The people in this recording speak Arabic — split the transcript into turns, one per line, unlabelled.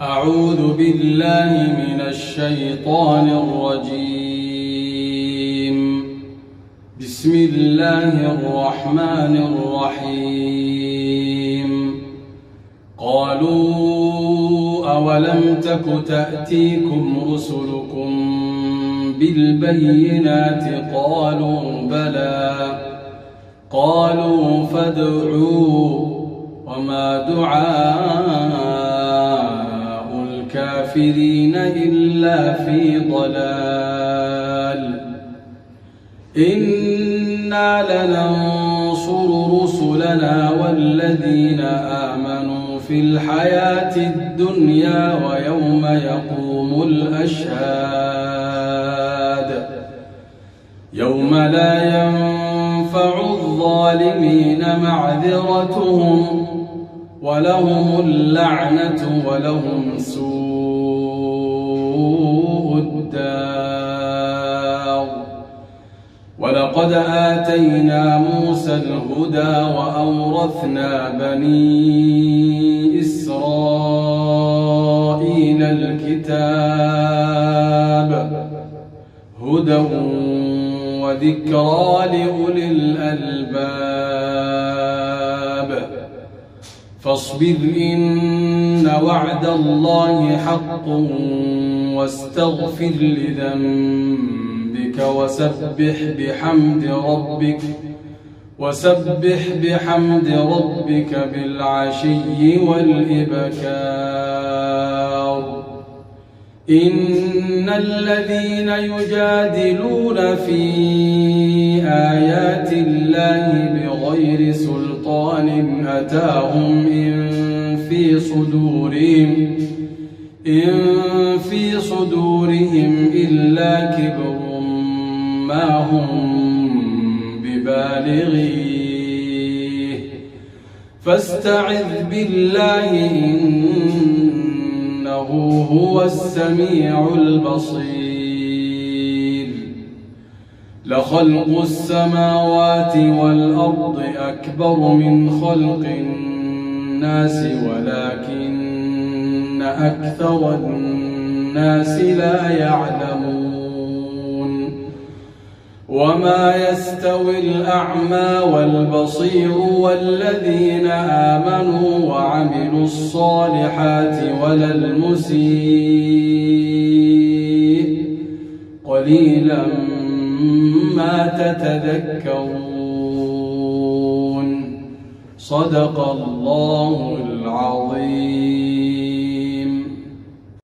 أعوذ بالله من الشيطان الرجيم. بسم الله الرحمن الرحيم. قالوا أولم تك تأتيكم رسلكم بالبينات؟ قالوا بلى. قالوا فادعوا. وما دعاء الكافرين إلا في ضلال. إنا لننصر رسلنا والذين آمنوا في الحياة الدنيا ويوم يقوم الأشهاد. يوم لا ينفع الظالمين معذرتهم ولهم اللعنة ولهم سوء الدار. ولقد آتينا موسى الهدى وأورثنا بني إسرائيل الكتاب هدى وذكرى لأولي الألباب. فاصبر إن وعد الله حق واستغفر لذنبك وسبح بحمد ربك بالعشي والإبكار. إن الذين يجادلون في آيات الله بغير سلطان أتاهم إن في صدورهم إلا كبر ما هم ببالغيه فاستعذ بالله إنه هو السميع البصير. لخلق السماوات والأرض أكبر من خلق الناس ولكن أكثر الناس لا يعلمون. وما يستوي الأعمى والبصير والذين آمنوا وعملوا الصالحات ولا المسيء قليلا ما تتذكرون. صدق الله العظيم.